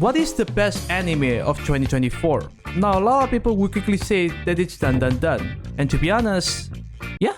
What is the best anime of 2024? Now, a lot of people will quickly say that it's done. And to be honest, yeah,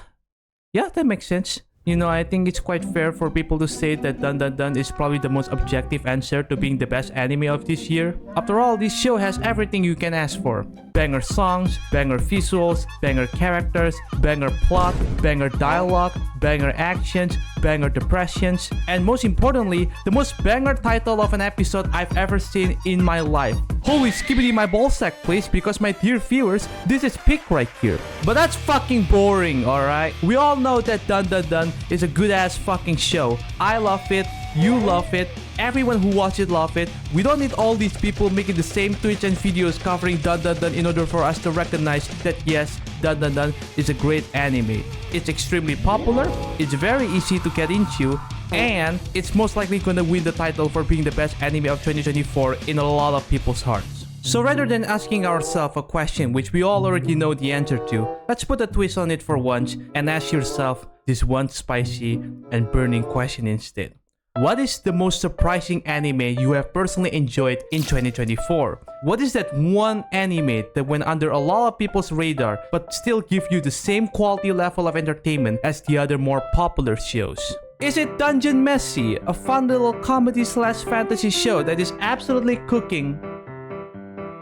that makes sense. You know, I think it's quite fair for people to say that Dun is probably the most objective answer to being the best anime of this year. After all, this show has everything you can ask for. Banger songs, banger visuals, banger characters, banger plot, banger dialogue, banger actions, banger depressions, and most importantly, the most banger title of an episode I've ever seen in my life. Holy skibbity my ballsack please, because my dear viewers, this is peak right here. But that's fucking boring, alright? We all know that Dun is a good ass fucking show. I love it, you love it, everyone who watches it love it. We don't need all these people making the same tweets and videos covering Dun in order for us to recognize that yes, Dun is a great anime. It's extremely popular, it's very easy to get into, and it's most likely gonna win the title for being the best anime of 2024 in a lot of people's hearts. So rather than asking ourselves a question which we all already know the answer to, let's put a twist on it for once and ask yourself this one spicy and burning question instead. What is the most surprising anime you have personally enjoyed in 2024? What is that one anime that went under a lot of people's radar but still give you the same quality level of entertainment as the other more popular shows? Is it Dungeon Meshi, a fun little comedy/fantasy show that is absolutely cooking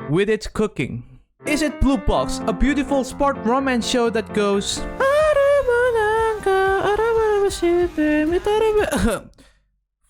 with its cooking? Is it Blue Box, a beautiful sport romance show that goes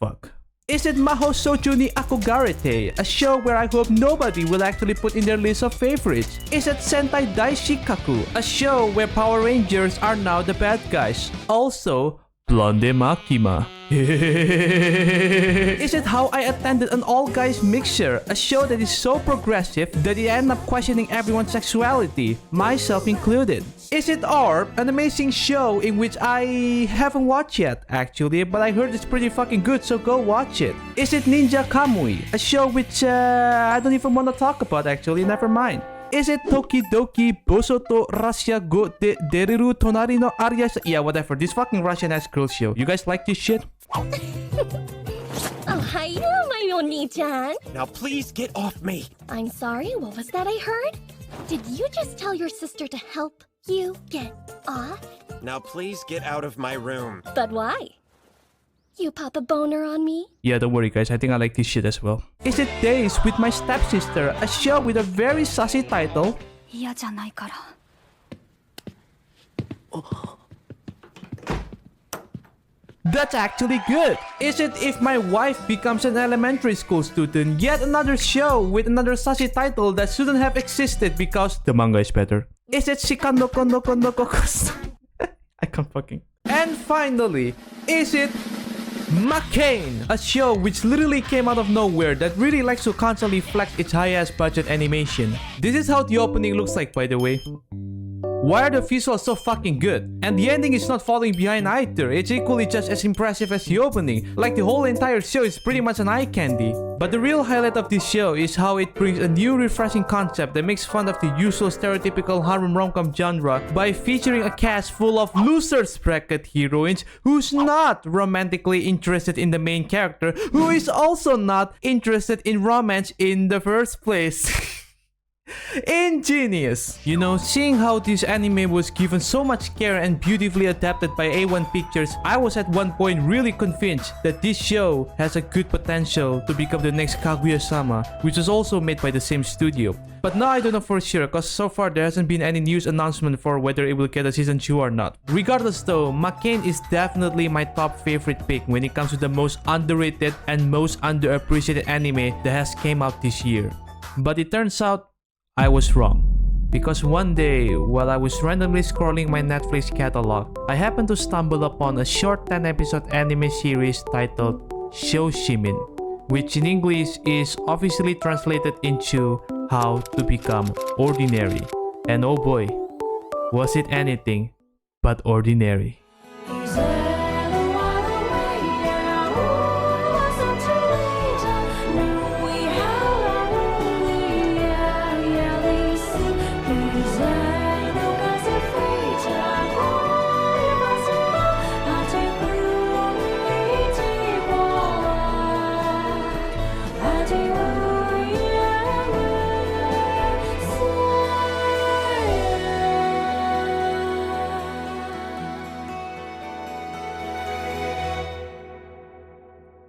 fuck. Is it Maho Shoujo ni Akogarete, a show where I hope nobody will actually put in their list of favorites? Is it Sentai Daishikaku, a show where Power Rangers are now the bad guys? Also, Blonde Makima. Is it How I Attended an All-Guys Mixture, a show that is so progressive that it ends up questioning everyone's sexuality, myself included? Is it Orb, an amazing show in which I haven't watched yet actually, but I heard it's pretty fucking good, so go watch it? Is it Ninja Kamui, a show which I don't even want to talk about actually, never mind. Is it Tokidoki Bosoto Rasya go de Dereru Tonari no Arya? Yeah, whatever. This fucking Russian ass girl show. You guys like this shit? Oh, hiya, my Oni-chan. Now please get off me. I'm sorry, what was that I heard? Did you just tell your sister to help you get off? Now please get out of my room. But why? You pop a boner on me? Yeah, don't worry guys, I think I like this shit as well. Is it Days with My Stepsister, a show with a very sassy title? That's actually good. Is it If My Wife Becomes an Elementary School Student, yet another show with another sassy title that shouldn't have existed because the manga is better? Is it Shikandoko Noko Noko I can't fucking... And finally, is it McCain, a show which literally came out of nowhere that really likes to constantly flex its high-ass budget animation? This is how the opening looks like, by the way. Why are the visuals so fucking good? And the ending is not falling behind either, it's equally just as impressive as the opening, like the whole entire show is pretty much an eye candy. But the real highlight of this show is how it brings a new refreshing concept that makes fun of the usual stereotypical harem rom-com genre by featuring a cast full of losers bracket heroines who's not romantically interested in the main character, who is also not interested in romance in the first place. Ingenious! You know, seeing how this anime was given so much care and beautifully adapted by A1 Pictures, I was at one point really convinced that this show has a good potential to become the next Kaguya-sama, which was also made by the same studio. But now I don't know for sure, cause so far there hasn't been any news announcement for whether it will get a season 2 or not. Regardless though, McCain is definitely my top favorite pick when it comes to the most underrated and most underappreciated anime that has came out this year. But it turns out I was wrong. Because one day, while I was randomly scrolling my Netflix catalog, I happened to stumble upon a short 10-episode anime series titled SHOSHIMIN, which in English is officially translated into How to Become Ordinary. And oh boy, was it anything but ordinary.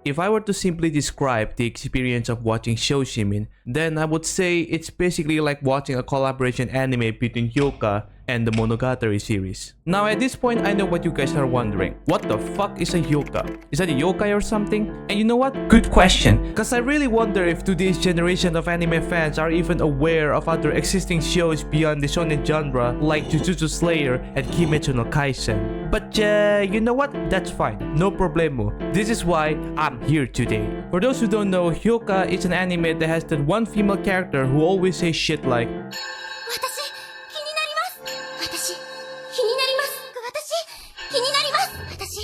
If I were to simply describe the experience of watching SHOSHIMIN, then I would say it's basically like watching a collaboration anime between hyouka and the Monogatari series. Now at this point, I know what you guys are wondering. What the fuck is a hyouka? Is that a yokai or something? And you know what? Good question. Cause I really wonder if today's generation of anime fans are even aware of other existing shows beyond the shonen genre like Jujutsu Slayer and Kimetsu no Kaisen. But you know what? That's fine. No problemo. This is why I'm here today. For those who don't know, hyouka is an anime that has that one female character who always says shit like, 私気になります私気になります私気になります私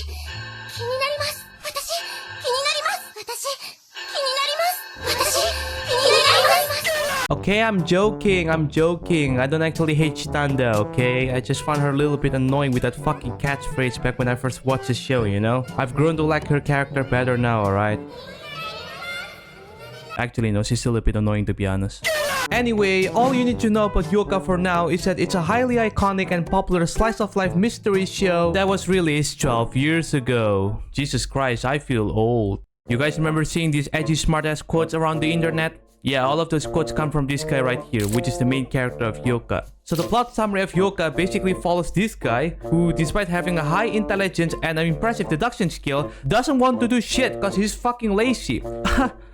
気になります私気になります私気になります Okay, I'm joking. I don't actually hate Chitanda, okay? I just found her a little bit annoying with that fucking catchphrase back when I first watched the show, you know? I've grown to like her character better now, alright? Actually, no, she's still a bit annoying to be honest. Anyway, all you need to know about hyouka for now is that it's a highly iconic and popular slice-of-life mystery show that was released 12 years ago. Jesus Christ, I feel old. You guys remember seeing these edgy smartass quotes around the internet? Yeah, all of those quotes come from this guy right here, which is the main character of hyouka. So the plot summary of hyouka basically follows this guy who, despite having a high intelligence and an impressive deduction skill, doesn't want to do shit cause he's fucking lazy.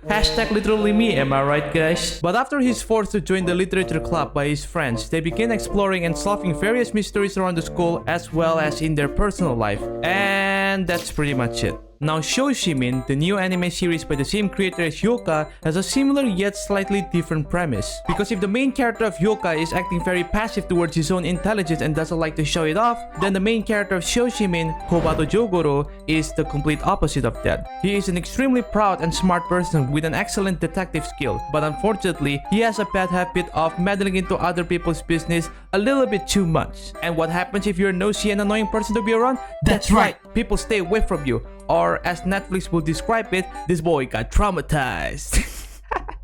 Hashtag literally me, am I right guys? But after he's forced to join the literature club by his friends, they begin exploring and solving various mysteries around the school as well as in their personal life. And that's pretty much it. Now SHOSHIMIN, the new anime series by the same creator as hyouka, has a similar yet slightly different premise. Because if the main character of hyouka is acting very passive towards his own intelligence and doesn't like to show it off, then the main character of SHOSHIMIN, Kobato Jogoro, is the complete opposite of that. He is an extremely proud and smart person with an excellent detective skill, but unfortunately, he has a bad habit of meddling into other people's business a little bit too much. And what happens if you're a nosy and annoying person to be around? That's right, people stay away from you. Or as Netflix will describe it, this boy got traumatized.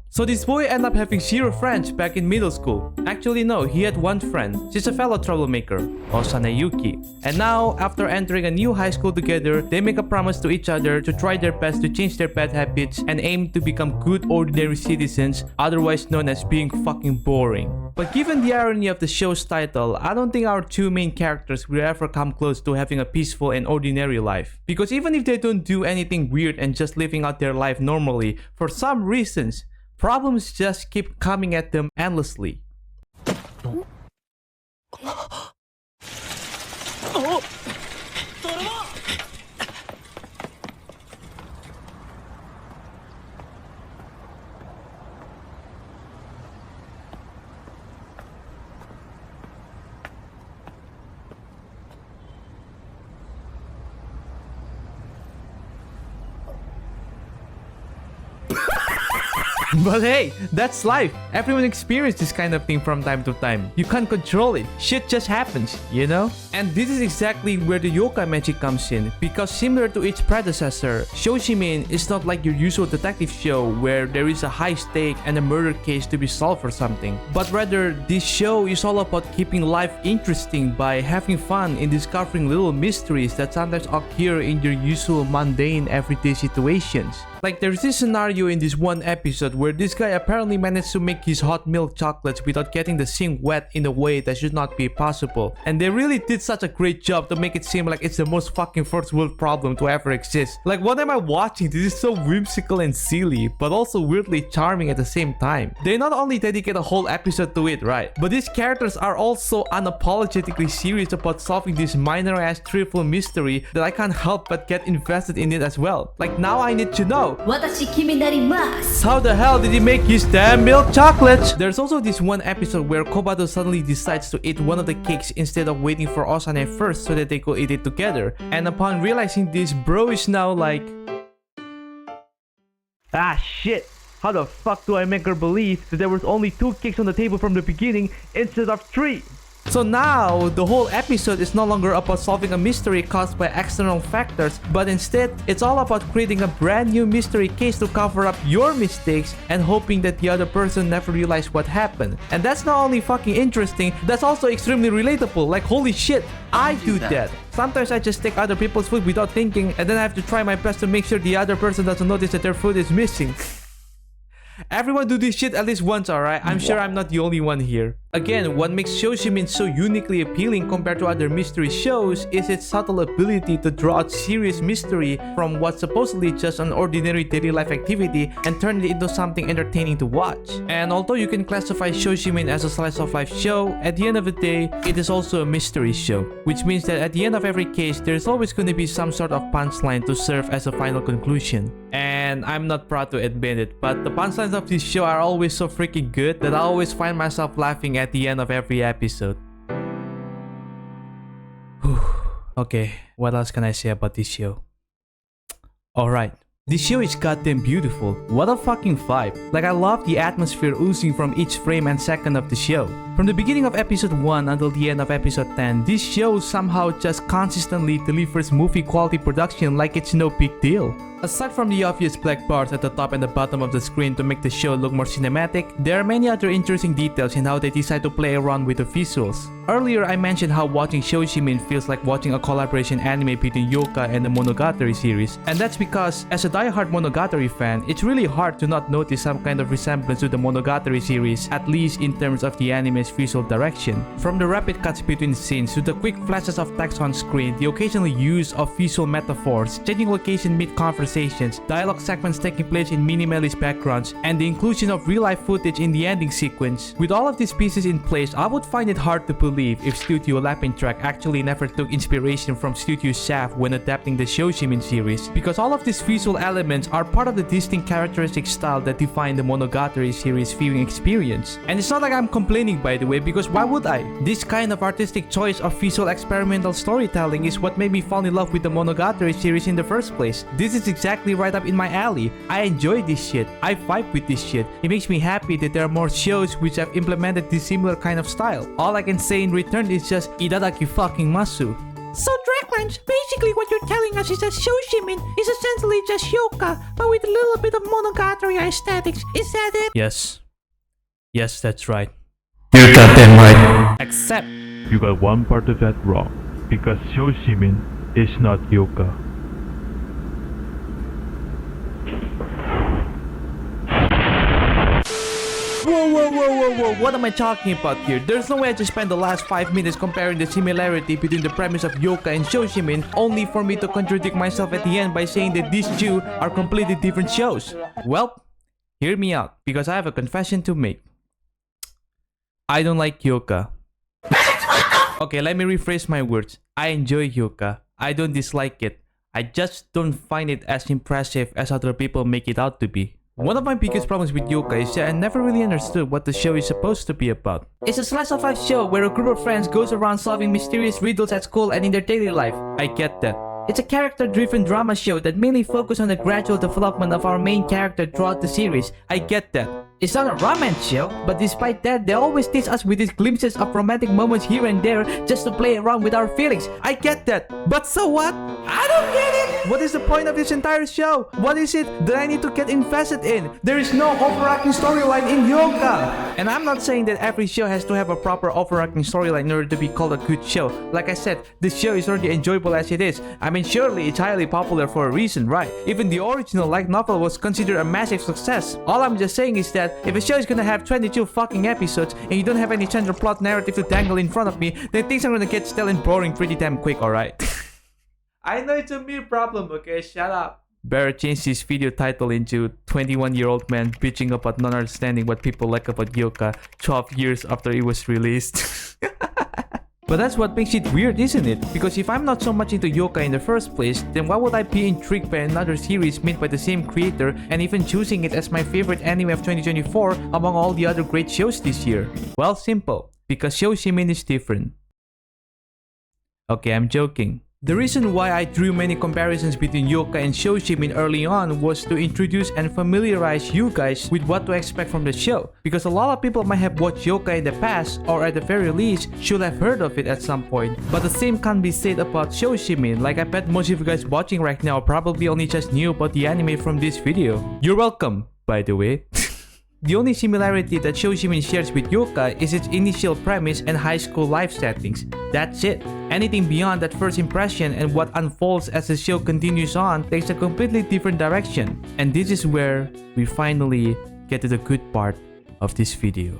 So this boy ended up having 0 friends back in middle school. Actually no, he had one friend. She's a fellow troublemaker, Osane Yuki. And now, after entering a new high school together, they make a promise to each other to try their best to change their bad habits and aim to become good ordinary citizens, otherwise known as being fucking boring. But given the irony of the show's title, I don't think our two main characters will ever come close to having a peaceful and ordinary life. Because even if they don't do anything weird and just living out their life normally, for some reasons, problems just keep coming at them endlessly. But hey, that's life. Everyone experiences this kind of thing from time to time. You can't control it. Shit just happens, you know? And this is exactly where the yokai magic comes in, because similar to its predecessor, SHOSHIMIN is not like your usual detective show where there is a high stake and a murder case to be solved or something. But rather, this show is all about keeping life interesting by having fun in discovering little mysteries that sometimes occur in your usual mundane everyday situations. Like there's this scenario in this one episode where this guy apparently managed to make his hot milk chocolates without getting the sink wet in a way that should not be possible. And they really did such a great job to make it seem like it's the most fucking first world problem to ever exist. Like what am I watching? This is so whimsical and silly, but also weirdly charming at the same time. They not only dedicate a whole episode to it, right? But these characters are also unapologetically serious about solving this minor ass trivial mystery that I can't help but get invested in it as well. Like now I need to know, how the hell did he make his damn milk chocolates? There's also this one episode where Kobato suddenly decides to eat one of the cakes instead of waiting for Osane first so that they could eat it together. And upon realizing this, bro is now like, ah shit, how the fuck do I make her believe that there was only 2 cakes on the table from the beginning instead of 3? So now, the whole episode is no longer about solving a mystery caused by external factors, but instead, it's all about creating a brand new mystery case to cover up your mistakes and hoping that the other person never realized what happened. And that's not only fucking interesting, that's also extremely relatable. Like, holy shit, I do that. Sometimes I just take other people's food without thinking, and then I have to try my best to make sure the other person doesn't notice that their food is missing. Everyone do this shit at least once, alright? I'm sure I'm not the only one here. Again, what makes SHOSHIMIN so uniquely appealing compared to other mystery shows is its subtle ability to draw out serious mystery from what's supposedly just an ordinary daily life activity and turn it into something entertaining to watch. And although you can classify SHOSHIMIN as a slice of life show, at the end of the day, it is also a mystery show. Which means that at the end of every case, there's always going to be some sort of punchline to serve as a final conclusion. And I'm not proud to admit it, but the punchlines of this show are always so freaking good that I always find myself laughing at the end of every episode. Okay, what else can I say about this show? Alright, this show is goddamn beautiful. What a fucking vibe. Like, I love the atmosphere oozing from each frame and second of the show. From the beginning of episode 1 until the end of episode 10, this show somehow just consistently delivers movie quality production like it's no big deal. Aside from the obvious black bars at the top and the bottom of the screen to make the show look more cinematic, there are many other interesting details in how they decide to play around with the visuals. Earlier, I mentioned how watching SHOSHIMIN feels like watching a collaboration anime between Hyouka and the Monogatari series, and that's because, as a diehard Monogatari fan, it's really hard to not notice some kind of resemblance to the Monogatari series, at least in terms of the anime's visual direction. From the rapid cuts between scenes to the quick flashes of text on screen, the occasional use of visual metaphors, changing location mid-conversation, dialogue segments taking place in minimalist backgrounds, and the inclusion of real-life footage in the ending sequence. With all of these pieces in place, I would find it hard to believe if Studio Lapintrack actually never took inspiration from Studio Shaft when adapting the SHOSHIMIN series, because all of these visual elements are part of the distinct characteristic style that define the Monogatari series viewing experience. And it's not like I'm complaining, by the way, because why would I? This kind of artistic choice of visual experimental storytelling is what made me fall in love with the Monogatari series in the first place. This is exactly right up in my alley. I enjoy this shit. I vibe with this shit. It makes me happy that there are more shows which have implemented this similar kind of style. All I can say in return is just itadaki fucking masu. So Draglance, basically what you're telling us is that SHOSHIMIN is essentially just hyouka, but with a little bit of Monogatari aesthetics. Is that it? Yes. Yes, that's right. You're goddamn right. Except You got one part of that wrong, because SHOSHIMIN is not hyouka. Whoa, what am I talking about here? There's no way I just spent the last 5 minutes comparing the similarity between the premise of hyouka and SHOSHIMIN, only for me to contradict myself at the end by saying that these two are completely different shows. Well, hear me out, because I have a confession to make. I don't like hyouka. Okay, let me rephrase my words. I enjoy hyouka. I don't dislike it. I just don't find it as impressive as other people make it out to be. One of my biggest problems with hyouka is that I never really understood what the show is supposed to be about. It's a slice of life show where a group of friends goes around solving mysterious riddles at school and in their daily life. I get that. It's a character-driven drama show that mainly focuses on the gradual development of our main character throughout the series. I get that. It's not a romance show, but despite that, they always tease us with these glimpses of romantic moments here and there just to play around with our feelings. I get that. But so what? I don't get it! What is the point of this entire show? What is it that I need to get invested in? There is no overarching storyline in hyouka! And I'm not saying that every show has to have a proper overarching storyline in order to be called a good show. Like I said, this show is already enjoyable as it is. I mean, surely it's highly popular for a reason, right? Even the original light novel was considered a massive success. All I'm just saying is that if a show is gonna have 22 fucking episodes and you don't have any central plot narrative to dangle in front of me, then things are gonna get stale and boring pretty damn quick, alright? I know it's a mere problem, okay? Shut up. Better change this video title into 21-year-old man bitching about not understanding what people like about hyouka 12 years after it was released. But that's what makes it weird, isn't it? Because if I'm not so much into hyouka in the first place, then why would I be intrigued by another series made by the same creator and even choosing it as my favorite anime of 2024 among all the other great shows this year? Well, simple. Because SHOSHIMIN is different. Okay, I'm joking. The reason why I drew many comparisons between Hyouka and SHOSHIMIN early on was to introduce and familiarize you guys with what to expect from the show, because a lot of people might have watched Hyouka in the past, or at the very least should have heard of it at some point. But the same can't be said about SHOSHIMIN. Like, I bet most of you guys watching right now probably only just knew about the anime from this video. You're welcome, by the way. The only similarity that SHOSHIMIN shares with Hyouka is its initial premise and high school life settings. That's it. Anything beyond that first impression and what unfolds as the show continues on takes a completely different direction. And this is where we finally get to the good part of this video.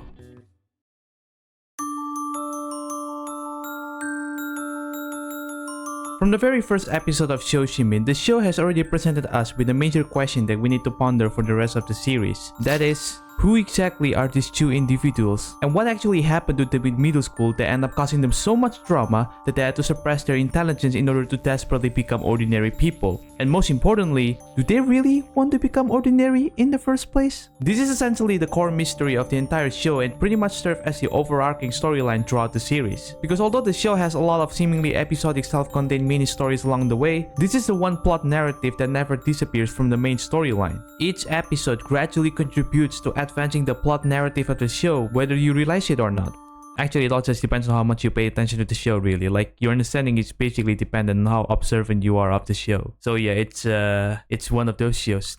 From the very first episode of SHOSHIMIN, the show has already presented us with a major question that we need to ponder for the rest of the series. That is, who exactly are these two individuals, and what actually happened to them in middle school that ended up causing them so much trauma that they had to suppress their intelligence in order to desperately become ordinary people? And most importantly, do they really want to become ordinary in the first place? This is essentially the core mystery of the entire show and pretty much serves as the overarching storyline throughout the series. Because although the show has a lot of seemingly episodic self-contained mini-stories along the way, this is the one plot narrative that never disappears from the main storyline. Each episode gradually contributes to advancing the plot narrative of the show, whether you realize it or not. Actually, it all just depends on how much you pay attention to the show, really. Like, your understanding is basically dependent on how observant you are of the show. So yeah, it's one of those shows.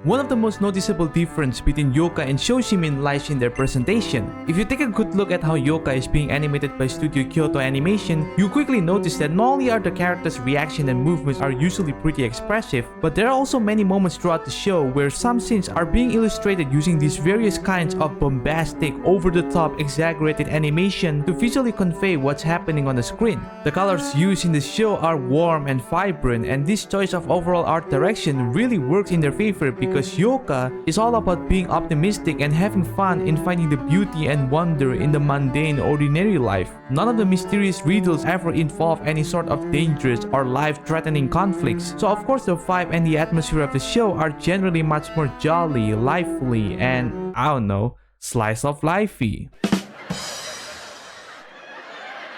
One of the most noticeable difference between Hyouka and SHOSHIMIN lies in their presentation. If you take a good look at how Hyouka is being animated by Studio Kyoto Animation, you quickly notice that not only are the characters' reaction and movements are usually pretty expressive, but there are also many moments throughout the show where some scenes are being illustrated using these various kinds of bombastic, over-the-top, exaggerated animation to visually convey what's happening on the screen. The colors used in the show are warm and vibrant, and this choice of overall art direction really works in their favor because Hyouka is all about being optimistic and having fun in finding the beauty and wonder in the mundane, ordinary life. None of the mysterious riddles ever involve any sort of dangerous or life-threatening conflicts, so of course the vibe and the atmosphere of the show are generally much more jolly, lively, and, I don't know, slice of lifey.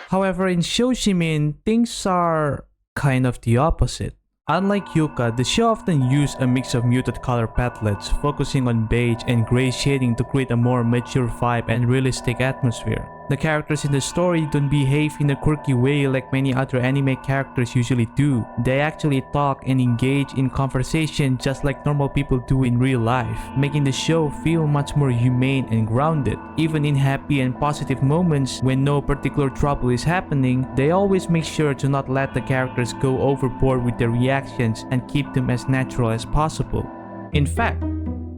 However, in SHOSHIMIN, things are kind of the opposite. Unlike Hyouka, the show often used a mix of muted color palettes, focusing on beige and gray shading to create a more mature vibe and realistic atmosphere. The characters in the story don't behave in a quirky way like many other anime characters usually do. They actually talk and engage in conversation just like normal people do in real life, making the show feel much more humane and grounded. Even in happy and positive moments when no particular trouble is happening, they always make sure to not let the characters go overboard with their reactions and keep them as natural as possible. In fact,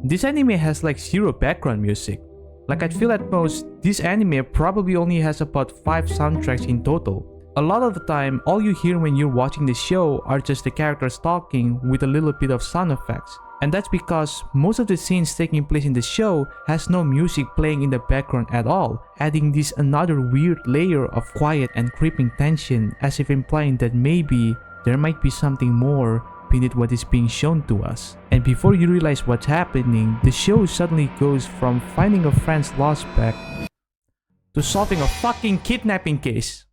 this anime has like zero background music. Like, I feel at most, this anime probably only has about 5 soundtracks in total. A lot of the time, all you hear when you're watching the show are just the characters talking with a little bit of sound effects. And that's because most of the scenes taking place in the show has no music playing in the background at all, adding this another weird layer of quiet and creeping tension, as if implying that maybe there might be something more beneath what is being shown to us. And before you realize what's happening, the show suddenly goes from finding a friend's lost bag to solving a fucking kidnapping case.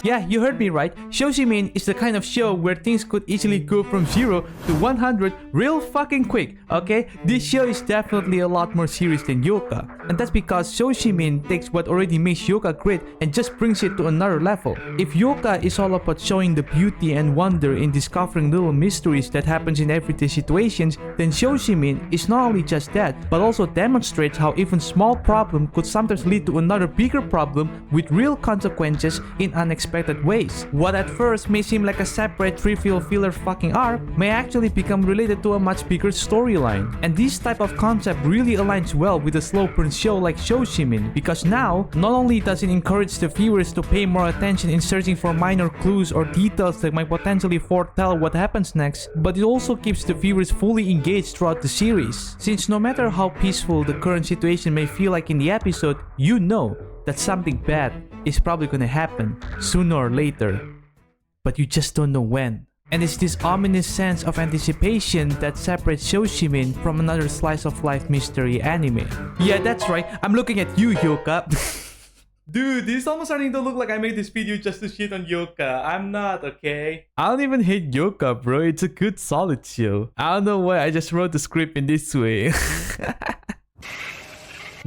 Yeah, you heard me right. SHOSHIMIN is the kind of show where things could easily go from 0 to 100 real fucking quick, okay? This show is definitely a lot more serious than Hyouka. And that's because SHOSHIMIN takes what already makes Hyouka great and just brings it to another level. If Hyouka is all about showing the beauty and wonder in discovering little mysteries that happens in everyday situations, then SHOSHIMIN is not only just that, but also demonstrates how even small problem could sometimes lead to another bigger problem with real consequences in unexpected ways. What at first may seem like a separate trivial filler fucking arc may actually become related to a much bigger storyline. And this type of concept really aligns well with a slow burn show like SHOSHIMIN, because now, not only does it encourage the viewers to pay more attention in searching for minor clues or details that might potentially foretell what happens next, but it also keeps the viewers fully engaged throughout the series. Since no matter how peaceful the current situation may feel like in the episode, you know that something bad is probably gonna happen sooner or later, but you just don't know when. And it's this ominous sense of anticipation that separates SHOSHIMIN from another slice of life mystery anime. Yeah, that's right, I'm looking at you, Hyouka. Dude, this is almost starting to look like I made this video just to shit on Yoka. I'm not, okay? I don't even hate Yoka, bro. It's a good, solid show. I don't know why I just wrote the script in this way.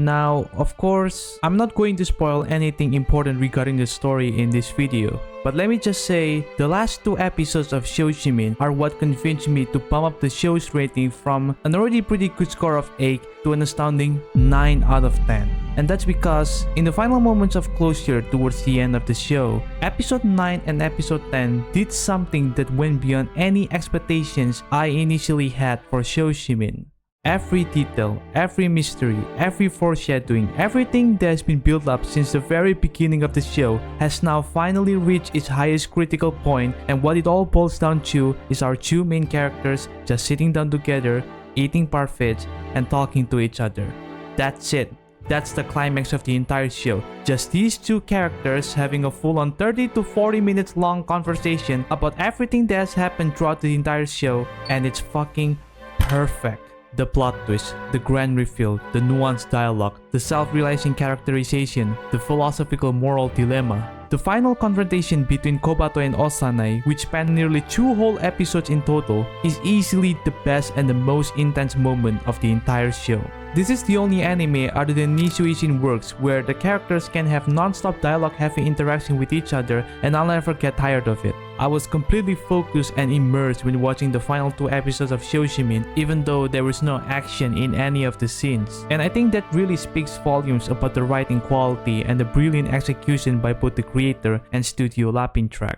Now, of course, I'm not going to spoil anything important regarding the story in this video. But let me just say, the last 2 episodes of SHOSHIMIN are what convinced me to bump up the show's rating from an already pretty good score of 8 to an astounding 9 out of 10. And that's because, in the final moments of closure towards the end of the show, Episode 9 and Episode 10 did something that went beyond any expectations I initially had for SHOSHIMIN. Every detail, every mystery, every foreshadowing, everything that has been built up since the very beginning of the show has now finally reached its highest critical point, and what it all boils down to is our 2 main characters just sitting down together, eating parfaits, and talking to each other. That's it. That's the climax of the entire show. Just these 2 characters having a full-on 30 to 40 minutes long conversation about everything that has happened throughout the entire show, and it's fucking perfect. The plot twist, the grand reveal, the nuanced dialogue, the self-realizing characterization, the philosophical moral dilemma. The final confrontation between Kobato and Osanai, which spanned nearly 2 whole episodes in total, is easily the best and the most intense moment of the entire show. This is the only anime other than Nishuishin works where the characters can have non-stop dialogue-heavy interaction with each other, and I'll never get tired of it. I was completely focused and immersed when watching the final 2 episodes of SHOSHIMIN, even though there was no action in any of the scenes. And I think that really speaks volumes about the writing quality and the brilliant execution by both the creator and studio Lapintrack.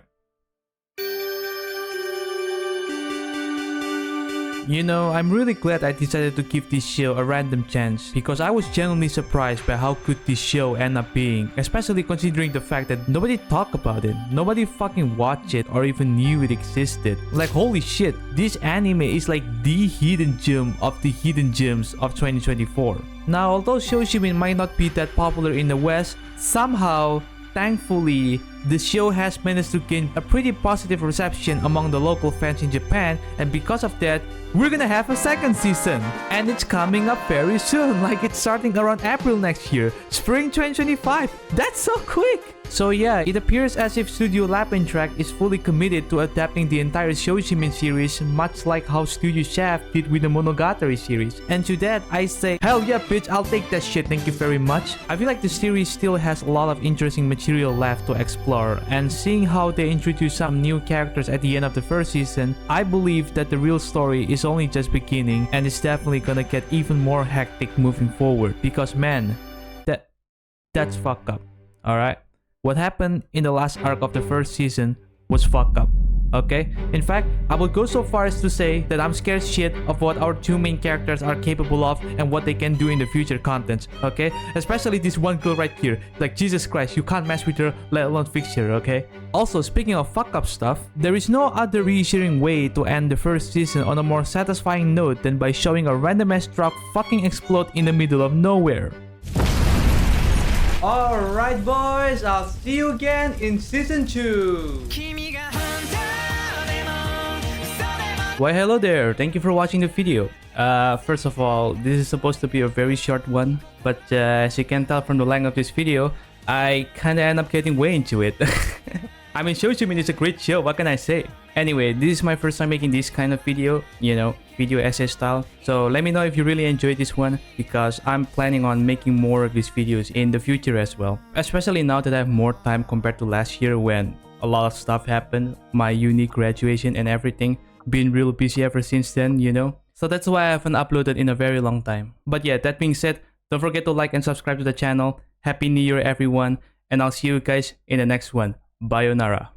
You know, I'm really glad I decided to give this show a random chance because I was genuinely surprised by how good this show ended up being, especially considering the fact that nobody talked about it, nobody fucking watched it or even knew it existed. Like, holy shit, this anime is like the hidden gem of the hidden gems of 2024. Now, although SHOSHIMIN might not be that popular in the West, somehow, thankfully, the show has managed to gain a pretty positive reception among the local fans in Japan, and because of that, we're gonna have a 2nd season. And it's coming up very soon, like it's starting around April next year, spring 2025. That's so quick! So yeah, it appears as if Studio Lapintrack is fully committed to adapting the entire SHOSHIMIN series, much like how Studio Shaft did with the Monogatari series. And to that, I say, hell yeah bitch, I'll take that shit, thank you very much. I feel like the series still has a lot of interesting material left to explore, and seeing how they introduce some new characters at the end of the 1st season, I believe that the real story is only just beginning, and it's definitely gonna get even more hectic moving forward, because man, that's fucked up, alright? What happened in the last arc of the 1st season was fucked up, okay? In fact, I would go so far as to say that I'm scared shit of what our 2 main characters are capable of and what they can do in the future contents, okay? Especially this one girl right here. Like, Jesus Christ, you can't mess with her, let alone fix her, okay? Also, speaking of fuck up stuff, there is no other reassuring way to end the 1st season on a more satisfying note than by showing a random ass truck fucking explode in the middle of nowhere. Alright boys, I'll see you again in season 2. Why hello there, thank you for watching the video. First of all, this is supposed to be a very short one, but as you can tell from the length of this video, I kinda end up getting way into it. I mean, SHOSHIMIN is a great show, what can I say? Anyway, this is my first time making this kind of video, you know, video essay style. So let me know if you really enjoyed this one, because I'm planning on making more of these videos in the future as well. Especially now that I have more time compared to last year when a lot of stuff happened, my uni graduation and everything. Been real busy ever since then, you know. So that's why I haven't uploaded in a very long time. But yeah, that being said, don't forget to like and subscribe to the channel. Happy New Year everyone, and I'll see you guys in the next one. Bayonara.